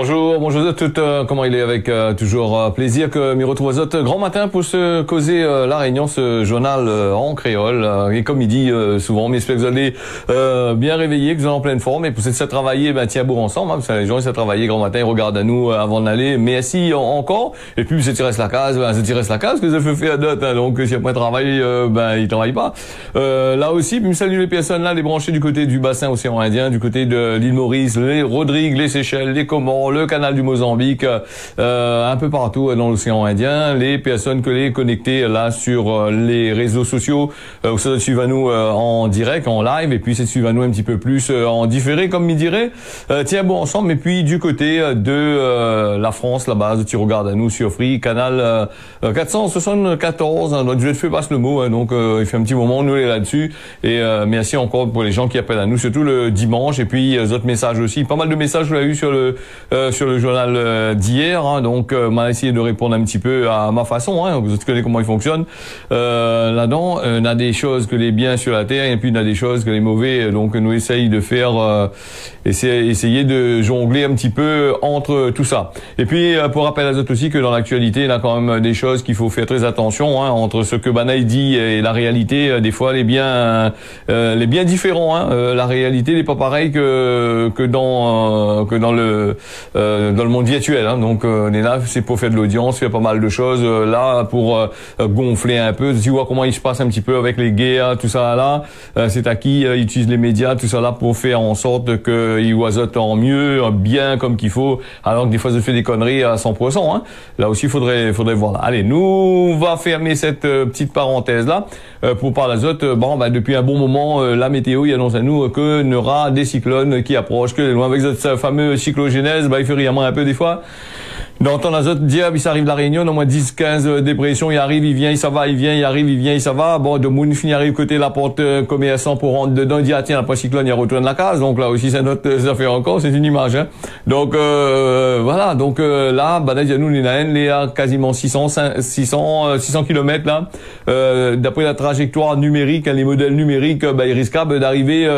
Bonjour, bonjour à toutes. Comment il est avec toujours plaisir que m'y retrouve à autres grand matin pour se causer la Réunion, ce journal en créole. Et comme il dit souvent, mais j'espère que vous allez bien réveiller, que vous êtes en pleine forme. Et pour ça travailler, tiens bon ensemble, parce que les gens ils travailler grand matin, ils regardent à nous avant d'aller. Mais assis encore. Et puis c'est reste la case, c'est reste la case que ça fait faire à d'autres. Donc si après travail, ils travaillent pas. Là aussi, me salue les personnes là, les branchés du côté du bassin océan Indien, du côté de l'île Maurice, les Rodrigues, les Seychelles, les Comores, le canal du Mozambique, un peu partout dans l'océan Indien, les personnes que les connectées là sur les réseaux sociaux, ça suivent à nous en direct, en live, et puis c'est suivent à nous un petit peu plus en différé, comme il dirait. Tiens bon ensemble, et puis du côté de la France, là-bas, tu regardes à nous sur Free, canal 474, hein, donc je vais te faire passer le mot, hein, donc il fait un petit moment, nous est là-dessus, et merci encore pour les gens qui appellent à nous, surtout le dimanche, et puis d'autres messages aussi, pas mal de messages que j'ai eu sur le journal d'hier, hein, donc m'a essayé de répondre un petit peu à ma façon, hein, vous connaissez comment il fonctionne. Là-dedans, on a des choses que les biens sur la terre, et puis on a des choses que les mauvais, donc nous essayons de faire, essayer de jongler un petit peu entre tout ça. Et puis pour rappel à autres aussi que dans l'actualité, il y a quand même des choses qu'il faut faire très attention, hein, entre ce que Banaï dit et la réalité. Des fois, les biens différents. Hein, la réalité n'est pas pareille que dans le monde virtuel, hein. Donc on est là, c'est pour faire de l'audience, faire pas mal de choses là pour gonfler un peu. Tu vois comment il se passe un petit peu avec les guerres, tout ça là. C'est à qui utilise les médias, tout ça là pour faire en sorte qu'ils oisotent en mieux, bien comme qu'il faut. Alors que des fois, je fais des conneries à 100%. Hein. Là aussi, faudrait voir. Là. Allez, nous on va fermer cette petite parenthèse là pour parler d'azote. Depuis un bon moment, la météo il annonce à nous que il y aura des cyclones qui approchent, que loin avec ce fameux cyclogénèse, il fait rire un peu des fois. D'entendre l'azote dire, il s'arrive la Réunion, au moins 10, 15 dépressions, il arrive, il vient, il s'en va, il vient, il arrive, il vient, il s'en va. Bon, de Moon finit arrive côté la porte commerçant pour rentrer dedans, il dit, ah tiens, après cyclone, il retourne la case. Donc là aussi, c'est notre affaire encore, c'est une image, hein. Donc, voilà. Donc, là, il y a nous, les naines, les à quasiment 600 kilomètres, là. D'après la trajectoire numérique, les modèles numériques, il risquable d'arriver,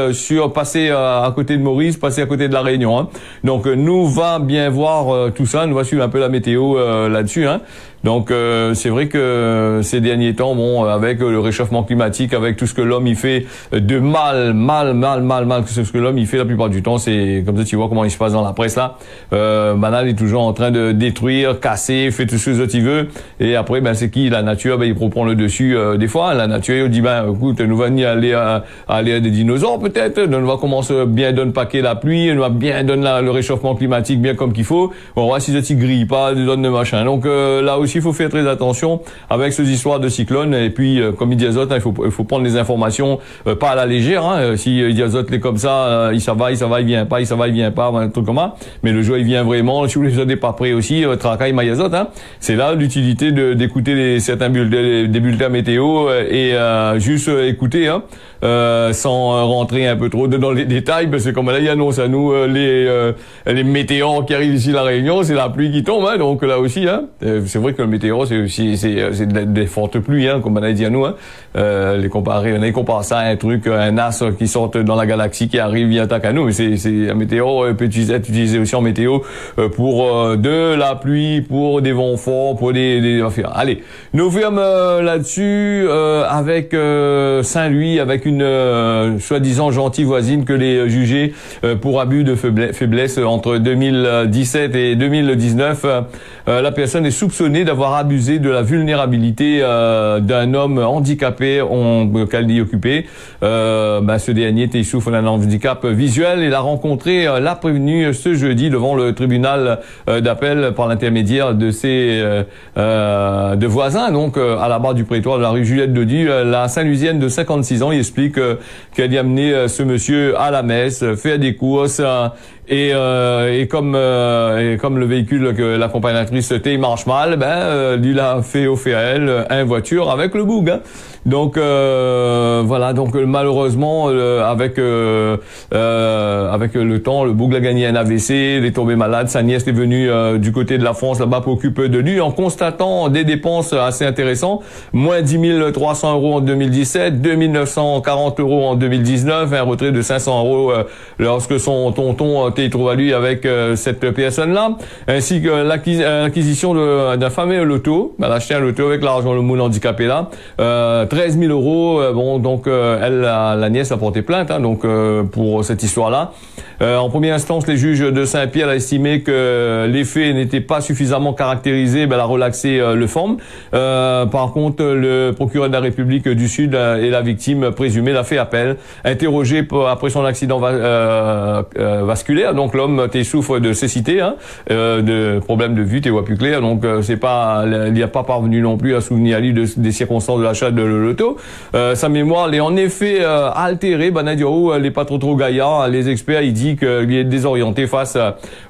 passer à côté de Maurice, passer à côté de la Réunion, hein. Donc, nous va bien voir, tout ça, nous va suivre un peu la météo là-dessus, hein. Donc c'est vrai que ces derniers temps, avec le réchauffement climatique, avec tout ce que l'homme il fait de mal, que ce que l'homme il fait la plupart du temps, c'est comme ça tu vois comment il se passe dans la presse là. Banal est toujours en train de détruire, casser, fait tout ce que tu veux. Et après c'est qui la nature, il reprend le dessus des fois. La nature il dit écoute, nous va ni aller à des dinosaures peut-être, nous va commencer bien donner paquet la pluie, nous va bien donner le réchauffement climatique bien comme qu'il faut. On va si tu grille pas, donne le machin. Donc là aussi il faut faire très attention avec ces histoires de cyclones. Et puis, comme il dit Azote, il faut prendre les informations pas à la légère. Hein. Si il dit Azote les comme ça, il vient pas, un truc comme ça. Mais le jour il vient vraiment. Si vous n'êtes pas prêt aussi, Tracaille Mayazote, hein. C'est là l'utilité d'écouter certains des bulletins météo et juste écouter, hein. Sans rentrer un peu trop dans les détails, parce que comme là il annonce à nous les météores qui arrivent ici à la Réunion, c'est la pluie qui tombe, hein. Donc là aussi, hein. C'est vrai que le météo, c'est aussi des fortes pluies, hein, comme on a dit à nous, hein. On compare ça à un truc, un astre qui sort dans la galaxie qui arrive, vient attaque à nous. Mais c'est un météo peut être utilisé aussi en météo pour de la pluie, pour des vents forts, pour des affaires. Allez, nous fermons là-dessus avec Saint-Louis, avec une soi-disant gentille voisine que les jugés pour abus de faiblesse entre 2017 et 2019. La personne est soupçonnée d'avoir abusé de la vulnérabilité d'un homme handicapé qu'elle y occupait. Ce dernier souffre d'un handicap visuel. Il a rencontré la prévenue ce jeudi devant le tribunal d'appel par l'intermédiaire de ses de voisins, donc à la barre du prétoire de la rue Juliette Dodi. La Saint-Louisienne de 56 ans, il explique qu'elle y a amené ce monsieur à la messe, faire des courses. Et comme le véhicule l'accompagnatrice Tay marche mal, lui l'a fait offrir à elle une voiture avec le boug. Hein. Donc voilà, donc malheureusement avec le temps, le boug a gagné un AVC, il est tombé malade, sa nièce est venue du côté de la France là-bas pour occuper de lui en constatant des dépenses assez intéressantes, moins 10 300 € en 2017, 2 940 € en 2019, un retrait de 500 € lorsque son tonton t'y trouve à lui avec cette personne-là, ainsi que l'acquisition d'un fameux loto, elle a acheté un loto avec l'argent le moule handicapé là, 13 000 €. Bon, donc elle, la nièce a porté plainte, hein, donc pour cette histoire-là. En première instance, les juges de Saint-Pierre a estimé que les faits n'étaient pas suffisamment caractérisés, elle a relaxé le forme. Par contre, le procureur de la République du Sud et la victime présumée l'a fait appel, interrogé après son accident vasculaire. Donc l'homme souffre de cécité, hein, de problèmes de vue, voit plus clair. Donc c'est pas, il n'y a pas parvenu non plus à souvenir à lui des circonstances de l'achat de l'auto. Sa mémoire est en effet altérée. Les pas trop gaillards. Les experts ils disent qu'il est désorienté face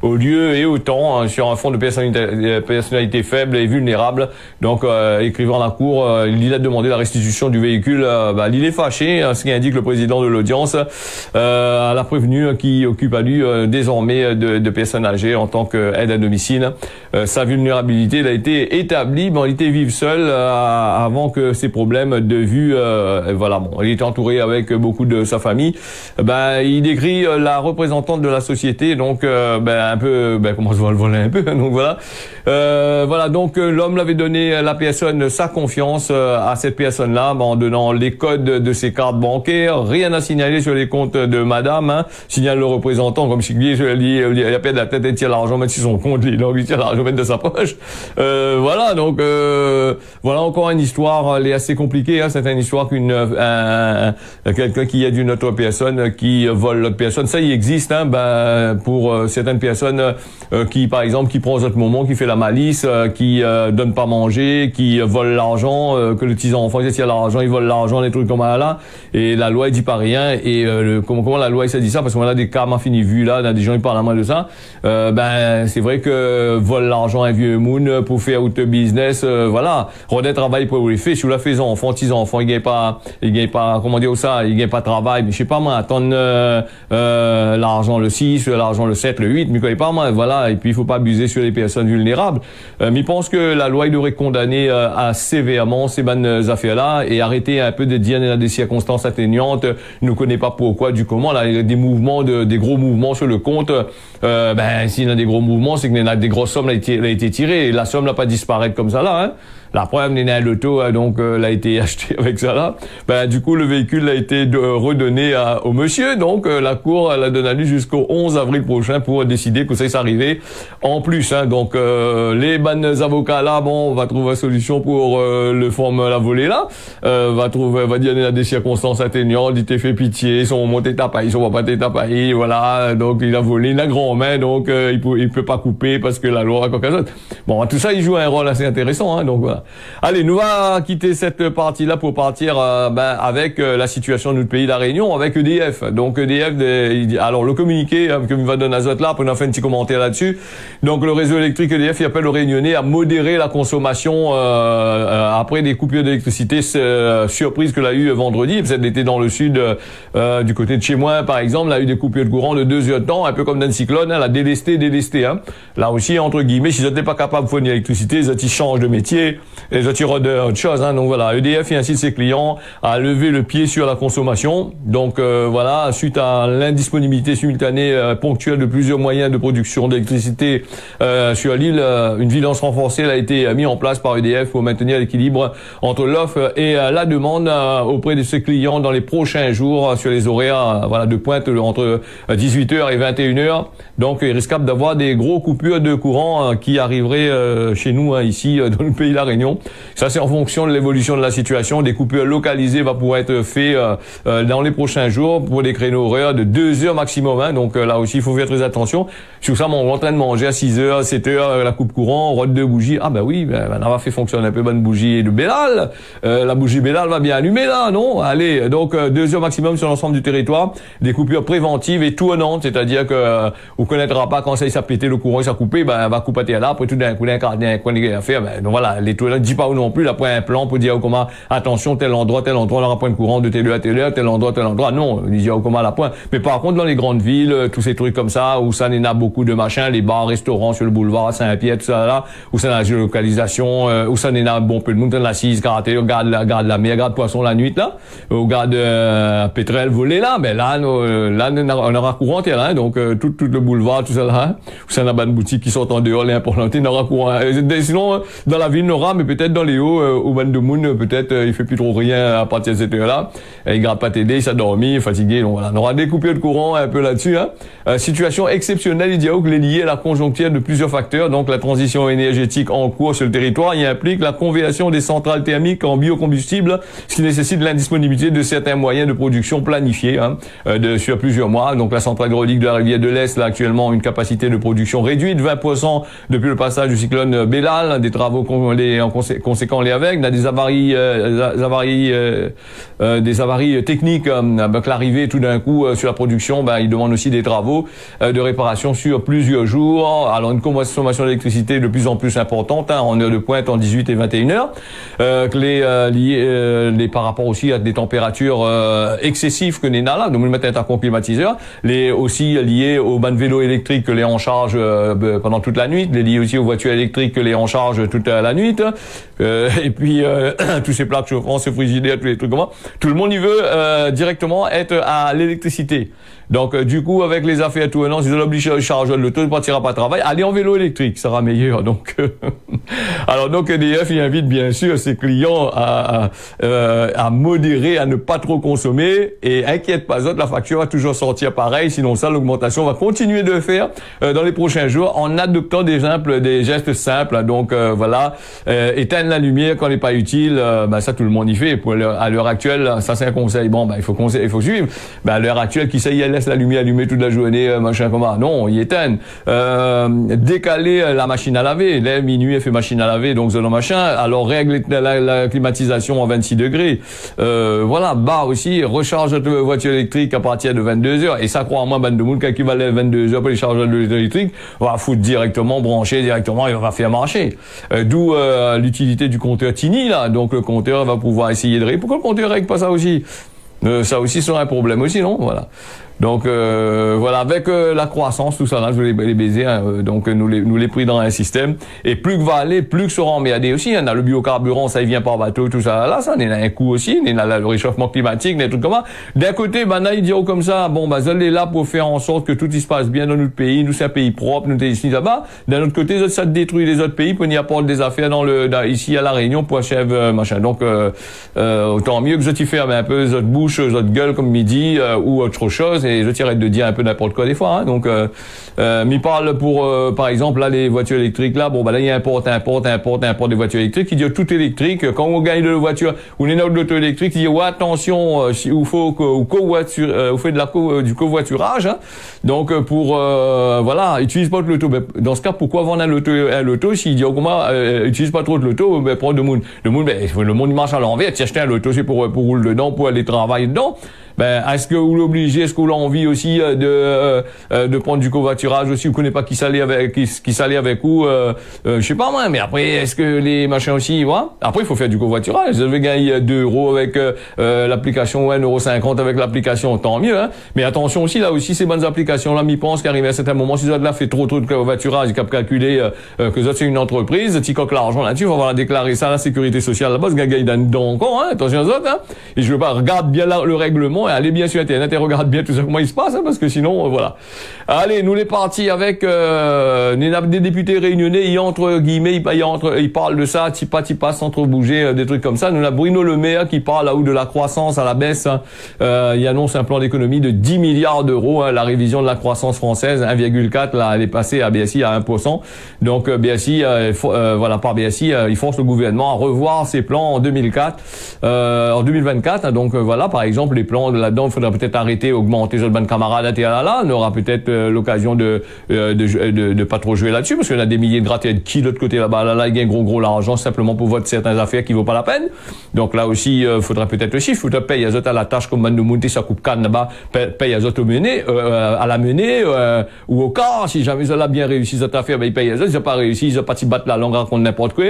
au lieu et au temps, hein, sur un fond de personnalité faible et vulnérable. Donc écrivant la cour, il a demandé la restitution du véhicule. Il est fâché, ce qui indique le président de l'audience, à la prévenue qui occupe à lui désormais de personnes âgées en tant qu'aide à domicile. Sa vulnérabilité a été établie. Bon, il était vivre seul avant que ses problèmes de vue. Voilà, bon, il était entouré avec beaucoup de sa famille. Il décrit la représentante de la société, donc un peu, comment se voit le voler un peu. Donc voilà, voilà. Donc l'homme l'avait donné la personne sa confiance à cette personne-là, en donnant les codes de ses cartes bancaires. Rien à signaler sur les comptes de madame. Hein. Signale le représentant comme si il a perdu la tête et tire l'argent même si son compte, donc il tire l'argent même de sa poche. Voilà, donc voilà encore une histoire, elle est assez compliquée. Hein. C'est une histoire quelqu'un qui aide une autre personne qui vole l'autre personne. Ça, il existe. Hein, pour certaines personnes qui, par exemple, qui prend aux autres moments, qui fait la malice, qui donne pas manger, qui vole l'argent, que le petit enfant il y a l'argent, il vole l'argent, des trucs comme ça là. Et la loi il dit pas rien. Et comment la loi il s'est dit ça parce qu'on a des cas fini vus là, des gens ils parlent à moi de ça. C'est vrai que vole l'argent un vieux moon pour faire out business, voilà. Rodin travail pour les faits, si vous la faites enfant, petits enfants, il gagne pas, comment dire ça, il gagne pas de travail, mais je sais pas moi, attendre l'argent le 6, l'argent le 7, le 8, mais quoi pas moi, voilà. Et puis il faut pas abuser sur les personnes vulnérables. Mais je pense que la loi il devrait condamner sévèrement ces bonnes affaires-là et arrêter un peu de dire des circonstances atténuantes. Ne connaît pas pourquoi, du comment. Là, il y a des mouvements, des gros mouvements sur le compte. S'il y a des gros mouvements, c'est qu'il y a des grosses sommes qui a été tirées. Et la somme n'a pas disparaître comme ça là. Hein. La preuve, il y a un loto, donc l'a été acheté avec ça là. Du coup, le véhicule a été redonné au monsieur. Donc la cour l'a donné à lui jusqu'au 11 avril prochain pour décider que ça s'est arrivé en plus. Hein. Donc les bonnes avocats là, bon, on va trouver une solution pour le forme la volée là. Va dire des circonstances atténuantes. Il t'a fait pitié, ils sont montés tapaille, ils sont pas tapaille, voilà. Donc il a volé la grand-main, donc il peut pas couper parce que la loi a quelque chose. Bon, tout ça, il joue un rôle assez intéressant. Hein, donc voilà. Allez, nous va quitter cette partie-là pour partir avec la situation de notre pays, la Réunion, avec EDF. Donc EDF, alors le communiqué que me va donner Azote là, pour nous faire un petit commentaire là-dessus. Donc le réseau électrique EDF, il appelle le Réunionnais à modérer la consommation après des coupures d'électricité surprise que l'a eu vendredi. Peut-être était dans le sud, du côté de chez moi par exemple, là a eu des coupures de courant de 2 heures de temps, un peu comme dans un cyclone, hein, la délesté. Hein. Là aussi entre guillemets, si ils n'étaient pas capables de fournir l'électricité, ils changent de métier. Les autres autre chose, hein. Donc voilà, EDF incite ses clients à lever le pied sur la consommation. Donc voilà, suite à l'indisponibilité simultanée ponctuelle de plusieurs moyens de production d'électricité sur l'île, une vigilance renforcée a été mise en place par EDF pour maintenir l'équilibre entre l'offre et la demande auprès de ses clients dans les prochains jours sur les horaires de pointe entre 18h et 21h. Donc il risque d'avoir des gros coupures de courant qui arriveraient chez nous ici dans le pays de la Réunion. Réunion. Ça, c'est en fonction de l'évolution de la situation. Des coupures localisées va pouvoir être fait dans les prochains jours pour des créneaux horaires de 2 heures maximum. Hein. Donc là aussi, il faut faire très attention. Sur ça, on est en train de manger à 6 heures, 7 heures, la coupe courant, on rote 2 bougies. Ah ben oui, on va faire fonctionner un peu bonne bougie de Bélal. La bougie Bélal va bien allumer là, non? Allez, donc 2 heures maximum sur l'ensemble du territoire. Des coupures préventives et tournantes, c'est-à-dire que vous connaîtra pas quand ça a pété le courant, ça a coupé, ben va couper là, après tout d'un coup, d'un coin à faire. Ben donc voilà, les tournantes, dis pas où non plus, là, après un plan pour dire comment attention, tel endroit, on aura point de courant de telle heure à telle heure, tel endroit. Non, il dit comment la point. Mais par contre, dans les grandes villes, tous ces trucs comme ça, où ça n'en a beaucoup de machins, les bars, restaurants sur le boulevard Saint-Pierre, tout ça là, où ça n'a la géolocalisation, où ça n'en a bon peu de monde, dans l'assise, karaté, garde la mer, garde poisson la nuit là, ou garde pétrole volé là, ben là, on aura courant terrain, donc tout le boulevard, tout ça là, où ça n'a pas de boutiques qui sont en dehors, les importantes, on aura courant. Sinon, dans la ville, on aura, mais peut-être dans les hauts, au ban de Moon, peut-être, il fait plus trop rien à partir de cette heure-là, il garde pas t'aider, il s'est dormi, fatigué, donc voilà. On aura des coupures de courant un peu là-dessus, hein. Situation exceptionnelle, il dit que liée à la conjoncture de plusieurs facteurs, donc la transition énergétique en cours sur le territoire, il implique la conversion des centrales thermiques en biocombustible, ce qui nécessite l'indisponibilité de certains moyens de production planifiés, hein, sur plusieurs mois. Donc la centrale hydraulique de la rivière de l'Est, là, actuellement, une capacité de production réduite, 20% depuis le passage du cyclone Bélal, des travaux conséquents les avec, on a des avaries techniques, avec l'arrivée tout d'un coup sur la production, il demande aussi des travaux de réparation sur plusieurs jours. Alors une consommation d'électricité de plus en plus importante, hein, en heure de pointe en 18 et 21 heures, les par rapport aussi à des températures excessives que l'on a là, donc le matin est un climatiseur, les aussi liés aux bancs de vélo électriques que les en charge pendant toute la nuit, les liés aussi aux voitures électriques que les en charge toute la nuit, et puis tous ces plaques chauffantes, ces frigidaires, tous les trucs comme ça, tout le monde y veut directement être à l'électricité. Donc du coup, avec les affaires tournantes, ils ont obligé de charger de l'auto, ne partira pas à travail, allez en vélo électrique, ça sera meilleur. Donc alors donc EDF il invite bien sûr ses clients à modérer, à ne pas trop consommer, et inquiète pas autres, la facture va toujours sortir pareil, sinon ça l'augmentation va continuer de faire dans les prochains jours en adoptant des gestes simples. Donc voilà, éteindre la lumière quand elle n'est pas utile, ça tout le monde y fait. À l'heure actuelle, ça c'est un conseil. Bon, il faut suivre. À l'heure actuelle, qui sait, elle laisse la lumière allumée toute la journée, machin comment. Non, il éteint. Décaler la machine à laver. Là, minuit, elle fait machine à laver, donc c'est le machin. Alors règle la climatisation à 26 degrés. Voilà, aussi, recharge de voiture électrique à partir de 22 heures. Et ça, croit en moi, ban de monde, quand il va aller 22 heures pour les chargeurs de voiture électrique, on va foutre directement, brancher directement, et on va faire marcher. D'où l'utilité du compteur Tiny, là. Donc le compteur va pouvoir essayer de régler. Pourquoi le compteur règle pas ça aussi? Ça aussi sera un problème aussi, non? Voilà. Donc voilà, avec la croissance, tout ça là, je vais les baiser, hein, donc nous les pris dans un système, et plus que va aller, plus que sera emmerdé aussi. On a le biocarburant, ça il vient par bateau, tout ça là, ça on a un coût aussi, on a le réchauffement climatique, des trucs comme ça. D'un côté, là ils diront comme ça, ça est là pour faire en sorte que tout il se passe bien dans notre pays, nous c'est un pays propre, nous sommes ici là-bas. D'un autre côté, ça détruit les autres pays pour y apporter des affaires ici à la Réunion pour achever machin. Donc autant mieux que je t'y ferme un peu votre bouche, votre gueule comme midi ou autre chose. Et je t'arrête de dire un peu n'importe quoi des fois, hein. Donc m'y parle pour par exemple là les voitures électriques là, là il importe des voitures électriques, il dit tout électrique. Quand on gagne de la voiture ou une autre auto électrique, il dit attention, il faut on fait du covoiturage, hein. Donc pour voilà, utilise pas de l'auto. Dans ce cas, pourquoi vendre l'auto s'il dit comment utilise pas trop de l'auto, prends le monde il marche à l'envers, tu achètes un auto c'est pour rouler dedans, pour aller travailler dedans. Est-ce que vous l'obligez, est-ce que vous l'avez envie aussi de prendre du covoiturage aussi, vous connaissez pas qui s'allait avec vous, je sais pas moi, mais après est-ce que les machins aussi, voilà. Après il faut faire du covoiturage, vous avez gagné 2 € avec l'application, ou 1,50 € avec l'application, tant mieux, hein. Mais attention aussi, là aussi ces bonnes applications là, m'y pense qu'arriver à un certain moment, si vous avez là fait trop de covoiturage, ils capent calculer que ça c'est une entreprise, tu coques l'argent là-dessus, on va la déclarer ça à la sécurité sociale là-bas, ce gars il donne dedans encore, hein, attention aux autres, hein. Et je veux pas, regarde bien là, le règlement. évidemment, allez bien sur Internet et regardez bien tout ça, comment il se passe, hein, parce que sinon, voilà. Allez, nous les partis avec des députés réunionnais, ils entre guillemets, ils parlent de ça, tipa, sans trop bouger, des trucs comme ça. Nous, on a Bruno Le Maire qui parle là où de la croissance à la baisse, hein. Il annonce un plan d'économie de 10 milliards d'euros, hein, la révision de la croissance française, 1,4, là, elle est passée à BSI à 1%. Donc, BSI, voilà, par BSI, il force le gouvernement à revoir ses plans en 2024, hein. Donc, voilà, par exemple, les plans là-dedans, il faudra peut-être arrêter, augmenter les autres camarades, là, on aura peut-être l'occasion de pas trop jouer là-dessus, parce qu'on a des milliers de gratte-ciel qui, de l'autre côté, là, il gagne gros l'argent, simplement pour voter certaines affaires qui vaut pas la peine. Donc, là aussi, faudra peut-être le chiffre, faudra payer à la tâche comme nous monter sa coupe canne là-bas, paye à au menée, à la menée, ou au quart, si jamais ils ont bien réussi cette affaire, ben, ils payent à ils ont pas réussi, ils ont pas battre la langue contre n'importe quoi,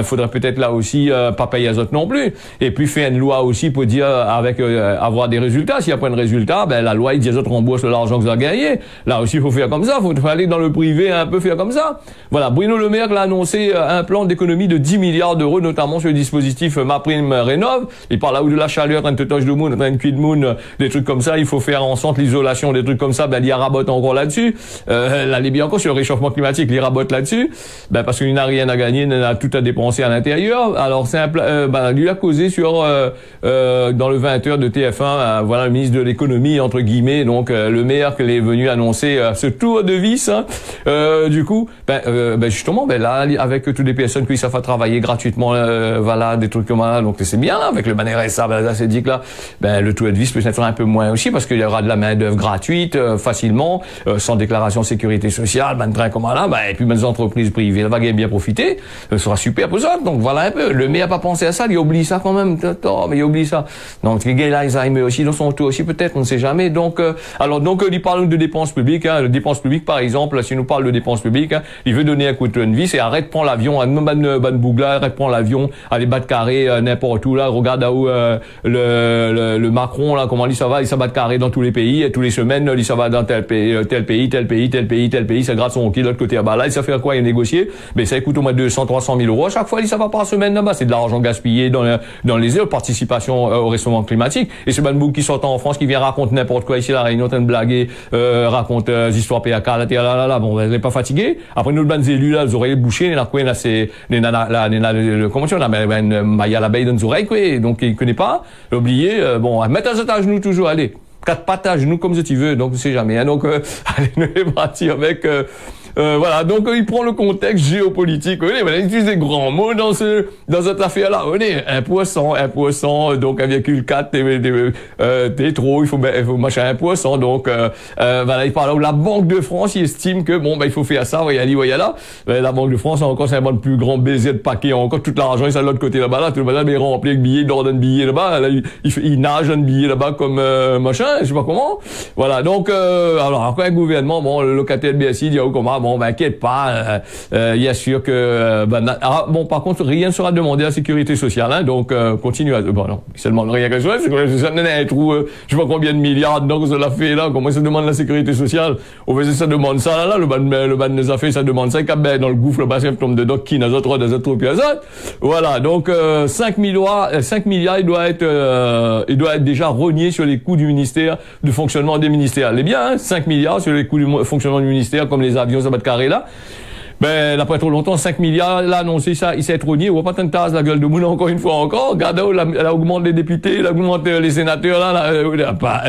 faudrait peut-être là aussi, pas payer à non plus. Et puis, faire une loi aussi pour dire, avec, avoir des résultats. S'il n'y a pas de résultat, ben, la loi, il dit, rembourse l'argent que vous avez gagné. Là aussi, il faut faire comme ça, faut aller dans le privé, un peu faire comme ça. Voilà. Bruno Le Maire l'a annoncé un plan d'économie de 10 milliards d'euros, notamment sur le dispositif MaPrimeRénov. Il parle là où de la chaleur, un touch de moon, un cuit de moon, des trucs comme ça. Il faut faire en sorte l'isolation, des trucs comme ça. Ben, il y a rabote encore là-dessus. Là, les bien encore sur le réchauffement climatique, il rabote là-dessus. Ben, parce qu'il n'a rien à gagner, il a tout à dépenser à l'intérieur. Alors, c'est ben, lui a causé sur, dans le 20h de TF1, voilà, le ministre de l'économie, entre guillemets, donc, le maire qui est venu annoncer ce tour de vis, hein. Du coup, ben justement, ben là, avec toutes les personnes qui savent travailler gratuitement, voilà, des trucs comme ça, donc c'est bien, là, avec le banner RSA, ben là, c'est dit que là, ben le tour de vis peut être un peu moins aussi, parce qu'il y aura de la main d'œuvre gratuite, facilement, sans déclaration de sécurité sociale, ben train comme là, ben, et puis ben, les entreprises privées, la vague bien profiter, ce sera super pour ça. Donc voilà un peu. Le maire a pas pensé à ça, il oublie ça quand même, mais il oublie ça. Donc les gars là, Alzheimer aussi, dans son tour aussi peut-être, on ne sait jamais. Donc alors donc il parle de dépenses publiques, hein, de dépenses publiques par exemple, si nous parle de dépenses publiques, hein, il veut donner un coup de tournevis et arrête prendre l'avion, ban bougla, arrête prendre l'avion, aller battre carré n'importe où là, regarde à où le Macron là, comment il ça va, il s'abat carré dans tous les pays, et tous les semaines il ça va dans tel pays, ça gratte son qui de l'autre côté là, il ça fait quoi, il a négocié, mais ça coûte au moins 200-300 000 euros à chaque fois, il ça va par semaine là-bas, c'est de l'argent gaspillé dans les heures, participation au réchauffement climatique. Et c'est Banbouk qui sort en France, qui vient raconter n'importe quoi ici, la Réunion, en train de blaguer, raconte des histoires PAK, là, bon, elle est pas fatiguée. Après, nous, les élus, là, les oreilles bouchées, là, c'est, comment tu dis, Maya l'abeille dans les oreilles, quoi, donc, il connaît pas, oublié, bon, mettre à genoux toujours, allez. 4 pattes à genoux comme tu veux, donc, on sait jamais, hein, donc, allez, nous, est parti avec, voilà, donc il prend le contexte géopolitique. Il utilise des grands mots dans cette affaire-là. Un poisson, donc 1,4 t'es trop, il faut machin un poisson. Donc voilà, il parle où la Banque de France, il estime que bon il faut faire ça, voilà là. La Banque de France encore c'est un bon plus grand baiser de paquet, encore tout l'argent il est de l'autre côté là-bas là, tout le monde est rempli avec billets, d'ordre de billets là-bas, là, il nage un billet là-bas comme machin, je sais pas comment. Voilà, donc alors encore un gouvernement, bon le locataire de BSI dit comment bon, ben, inquiète pas, il y a sûr que, bon, par contre, rien ne sera demandé à la sécurité sociale, hein, donc, continue à, bon, non, il se demande rien quelque chose, c'est que ça un trou, je sais pas combien de milliards, donc, ça l'a fait, là, comment ça demande la sécurité sociale, au fait, ça demande ça, là, le ban des affaires, ça demande ça, ben, dans le gouffre, le bassin tombe dedans, qui n'a autres, des autres, puis voilà, donc, 5 milliards, il doit être déjà rogné sur les coûts du ministère, du fonctionnement des ministères. C'est bien, hein, 5 milliards sur les coûts du fonctionnement du ministère, comme les avions, ça va de carré là. Ben, après trop longtemps, 5 milliards, là, annoncé ça, il s'est trogné, on voit pas tant de tasse, la gueule de moule, encore une fois encore. Regardez, elle augmente les députés, elle augmente les sénateurs, là,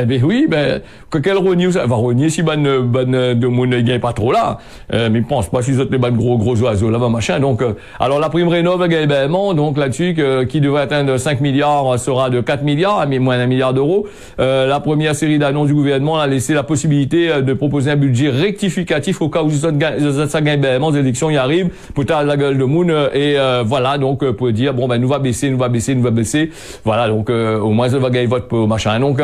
ben oui, ben, quel rogné, ça va rogner si ban de moule ne gagne pas trop là. Mais je pense pas si vous êtes les ban gros oiseaux, là-bas, machin. Donc, alors, la prime rénov, également, donc, là-dessus, qui devrait atteindre 5 milliards, sera de 4 milliards, mais moins d'1 milliard d'euros. La première série d'annonces du gouvernement a laissé la possibilité de proposer un budget rectificatif au cas où ça gagne également, élections y arrivent, pour tard la gueule de Moon, et voilà, donc pour dire bon ben nous va baisser, voilà, donc au moins ça va gagner vote pour machin, donc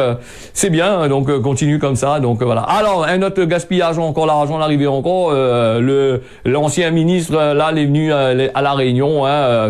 c'est bien, donc continue comme ça, donc voilà. Alors un autre gaspillage, encore l'argent l'arrivée encore, l'ancien ministre là il est venu à la Réunion, hein,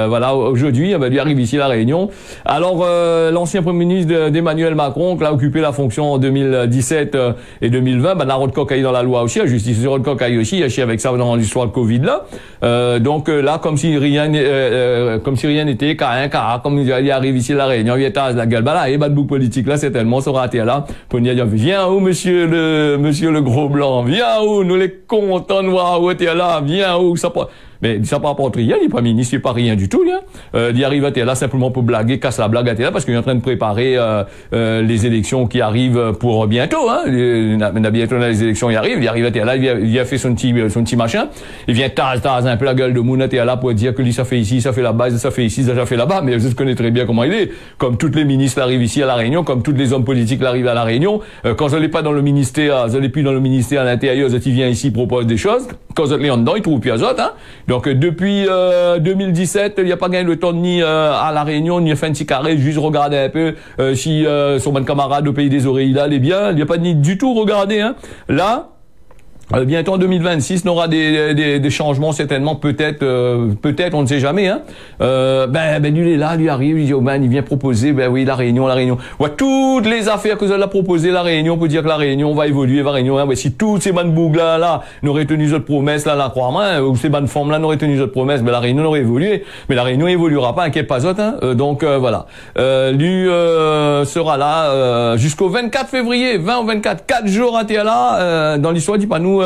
voilà, aujourd'hui il lui arrive ici à la Réunion. Alors l'ancien premier ministre d'Emmanuel Macron qui a occupé la fonction en 2017 et 2020, ben la Rod Coq a eu dans la loi aussi, la justice de Rod Coq a eu aussi, il a chié avec ça dans l'histoire de Covid là. Donc là, comme si rien n'était, comme il arrive ici à la Réunion, il est à la gueule, bah là, et bah, le bout politique là, c'est tellement ça raté là. Pour dire, viens où, monsieur le gros blanc, viens où, nous les contents de voir où t'es là, viens où, ça pas. Mais ça pas apporter rien, il n'est pas ministre, il n'est pas rien du tout, là. Il arrive à là simplement pour blaguer, casse la blague à là, parce qu'il est en train de préparer les élections qui arrivent pour bientôt, hein. Bientôt les élections y arrivent, il arrive à là, il a fait son petit machin, il vient taz un peu la gueule de Mouna là pour dire que lui ça fait ici, ça fait là-bas, ça fait ici, ça fait là-bas, mais je connais très bien comment il est. Comme tous les ministres arrivent ici à la Réunion, comme tous les hommes politiques arrivent à la Réunion, quand je l'ai pas dans le ministère, je l'ai plus dans le ministère à l'intérieur, il vient ici, propose des choses, quand je l'ai en dedans, il trouve plus à autres, hein. Donc depuis 2017, il n'y a pas gagné le temps ni à la Réunion, ni à fait un petit carré, juste regarder un peu si son bon camarade au pays des oreilles là, il est bien, il n'y a pas ni du tout regardé, hein. Là. Bientôt en 2026, on aura des changements certainement, peut-être, on ne sait jamais, hein. Lui il est là, lui arrive, il dit oh man, il vient proposer, ben oui, la Réunion. Ouais, toutes les affaires que vous allez proposer la Réunion pour dire que la Réunion va évoluer, hein. Ouais, si toutes ces bonnes bougs là n'auraient tenu notre promesse là, crois-moi, ou ces bonnes formes là n'auraient tenu notre promesse, ben la Réunion aurait évolué, mais la Réunion évoluera pas, inquiète pas autre, hein. Donc voilà, lui sera là jusqu'au 24 février, 20 au 24, 4 jours à là, dans l'histoire dit pas nous.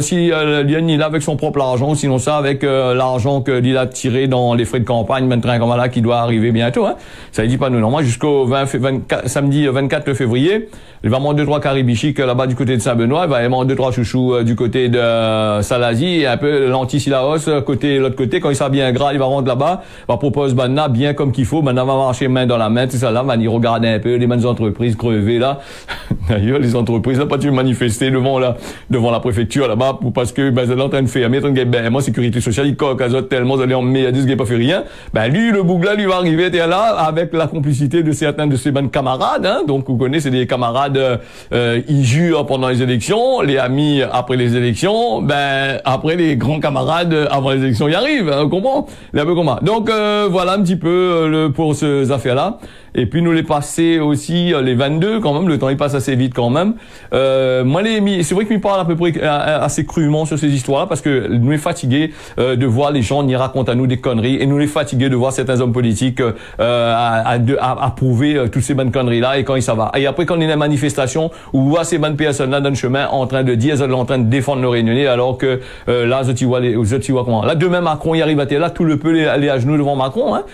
Si Lyon il a avec son propre argent, sinon ça avec l'argent que il a tiré dans les frais de campagne, maintenant comme là qui doit arriver bientôt, hein. Ça il dit pas nous non, moi jusqu'au 24 samedi 24 février, il va manger 2-3 caribichiques là-bas du côté de Saint-Benoît, il va manger 2-3 chouchous du côté de Salazie et un peu l'anti-Silaos côté l'autre côté, quand il sera bien gras, il va rentrer là-bas, va proposer Banna bien comme qu'il faut, Banna va marcher main dans la main, tout ça là, va y regarder un peu les mêmes entreprises crevées là. D'ailleurs les entreprises là pas tu manifester devant la préfecture là-bas parce que ben elle est en train de faire moi sécurité sociale il coque azote tellement elle est en mai à dire qu'il pas fait rien, ben lui le bougla lui va arriver là avec la complicité de certains de ses bonnes camarades, hein. Donc vous connaissez des camarades ils jurent pendant les élections, les amis après les élections, ben après les grands camarades avant les élections y arrivent, hein, on comprend un peu comment. Donc voilà un petit peu pour ces affaires là. Et puis nous les passer aussi les 22 quand même, le temps il passe assez vite quand même. Moi c'est vrai que je parle à peu près assez crûment sur ces histoires-là parce que nous est fatigués de voir les gens y racontent à nous des conneries et nous les fatigués de voir certains hommes politiques approuver toutes ces bonnes conneries-là et quand ça va. Et après quand on est dans la manifestation où on voit ces bonnes personnes-là dans le chemin en train de dire, en train de défendre nos Réunionnais alors que là tu vois comment. Là demain Macron y arrive à là, tout le peu les à genoux devant Macron, hein.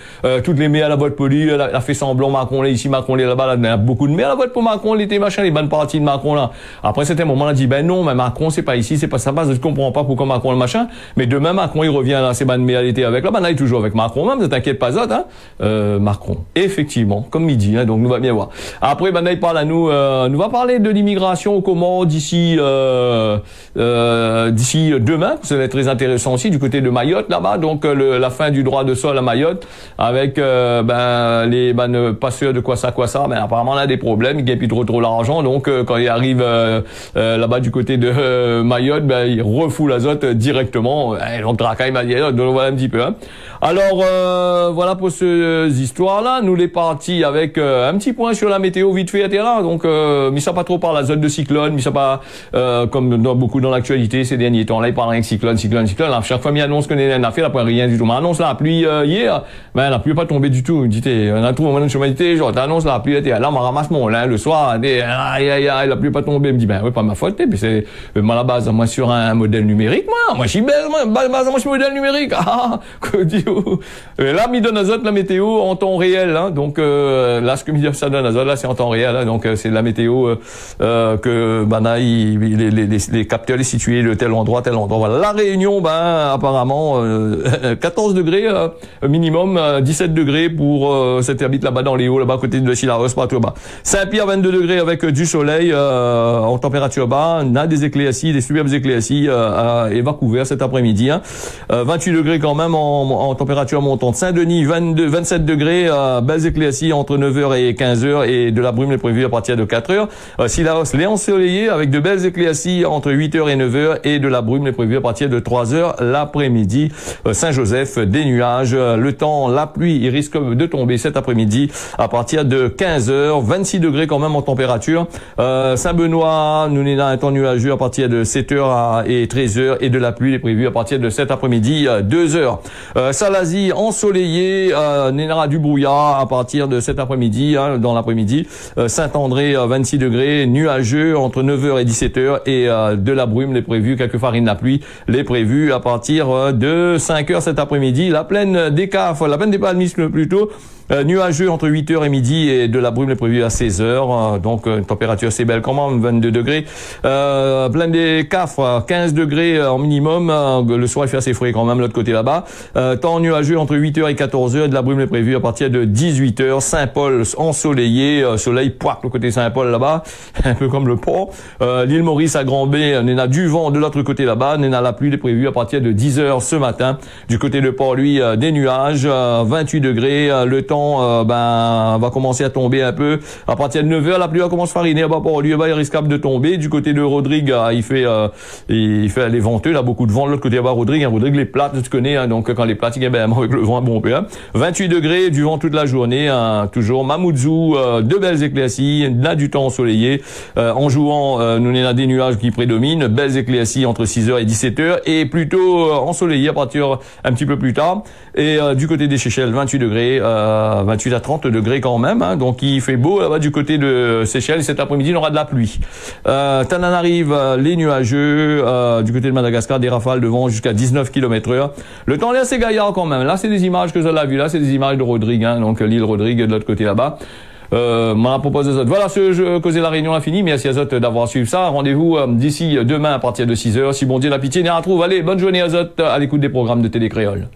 Toutes les mères à la vote poli, a fait semblant Macron là ici, Macron là-bas, là, il y a beaucoup de mères à la vote pour Macron, l'été machin, les bonnes parties de Macron là. Après c'était un moment là dit ben non, mais Macron c'est pas ici, c'est pas sa base, je comprends pas pourquoi Macron le machin, mais demain Macron il revient là, c'est bonnes mères l'été avec là, ben là il est toujours avec Macron même, ne t'inquiète pas autre, hein. Macron, effectivement, comme midi, hein, donc nous va bien voir. Après ben là il parle à nous va parler de l'immigration comment d'ici demain, ça va être très intéressant aussi du côté de Mayotte là-bas, donc la fin du droit de sol à Mayotte avec les passeurs de quoi ça, mais apparemment on a des problèmes, il gagne plus trop l'argent, donc quand il arrive là-bas du côté de Mayotte, ben il refoule l'azote directement, donc Dracaille m'a dit, donc voilà un petit peu, hein. Alors voilà pour ces histoires-là, nous les partis avec un petit point sur la météo vite fait là, donc mis ça pas trop par la zone de cyclone, mis ça pas comme beaucoup dans l'actualité ces derniers temps, là il parle rien que cyclone, là, chaque fois il annonce qu'on est en affaire, après rien du tout, mais annonce la pluie hier, ben la pluie n'est pas tombée du tout, dit on a trouvé un moment de chemin, genre t'annonces la pluie, là on ramasse mon lin le soir, la pluie n'est pas tombée, me dit ben oui pas ma faute, mais c'est moi à la base moi sur un modèle numérique, moi je suis belle, moi je suis modèle numérique, là, mi donne azote la météo en temps réel, hein, donc là ce que mi ça donne azote là c'est en temps réel, hein, donc c'est la météo que Bana les capteurs les situés de tel endroit, voilà. La Réunion, ben apparemment 14 degrés minimum, 17 degrés pour cet habite là-bas dans les hauts, là-bas à côté de Silaos, partout bas. Saint-Pierre 22 degrés avec du soleil en température bas, on a des éclaircies, des superbes éclaircies et va couvert cet après-midi, hein. 28 degrés quand même en température température montante. Saint-Denis, 27 degrés, belles éclaircies entre 9h et 15h et de la brume est prévue à partir de 4h. Sillaos, les ensoleillés avec de belles éclaircies entre 8h et 9h et de la brume est prévue à partir de 3h l'après-midi. Saint-Joseph, des nuages, le temps, la pluie, il risque de tomber cet après-midi à partir de 15h, 26 degrés quand même en température. Saint-Benoît, nous avons un temps nuageux à partir de 7h et 13h et de la pluie est prévue à partir de cet après-midi 2h. Salazie, ensoleillé, Nénara du brouillard à partir de cet après-midi, dans l'après-midi. Saint-André, 26 degrés, nuageux entre 9h et 17h et de la brume les prévues, quelques farines la pluie les prévues à partir de 5h cet après-midi. La plaine des Cafres, la plaine des Palmismes plutôt, nuageux entre 8h et midi et de la brume est prévue à 16h. Donc une température assez belle quand même, 22 degrés. Plaine des Cafres, 15 degrés en minimum. Le soir il fait assez frais quand même l'autre côté là-bas. Temps nuageux entre 8h et 14h. De la brume est prévue à partir de 18h. Saint-Paul ensoleillé, soleil poique le côté Saint-Paul là-bas, un peu comme le pont. L'île Maurice à Grand-B, on a du vent de l'autre côté là-bas. On a la pluie est prévue à partir de 10h ce matin. Du côté de Port-Louis, des nuages, 28 degrés. Le temps va commencer à tomber un peu. À partir de 9h, la pluie va commencer à fariner. Port-Louis, il est risquable de tomber. Du côté de Rodrigue, il fait les venteux, là, beaucoup de vent. De l'autre côté, Rodrigue, Rodrigue, les plates, tu connais, donc quand les plates, avec le vent, bon peu, 28 degrés, du vent toute la journée, toujours. Mamoudzou, de belles éclaircies, là, du temps ensoleillé. En jouant, nous avons des nuages qui prédominent, belles éclaircies entre 6h et 17h, et plutôt ensoleillé à partir un petit peu plus tard. Et du côté des Seychelles, 28 degrés, 28 à 30 degrés quand même, donc il fait beau là-bas du côté de Seychelles, et cet après-midi il aura de la pluie. Tananarive, les nuageux, du côté de Madagascar, des rafales de vent jusqu'à 19 km/h. Le temps est assez gaillard quand même. Là c'est des images que vous avez vues, là c'est des images de Rodrigue, donc l'île Rodrigue de l'autre côté là-bas. M'en propose Azot. Voilà ce jeu causé la réunion infinie. Merci Azot d'avoir suivi ça. Rendez-vous d'ici demain à partir de 6h. Si bon Dieu la pitié n'y retrouve. Allez, bonne journée Azot à l'écoute des programmes de Télé Créole.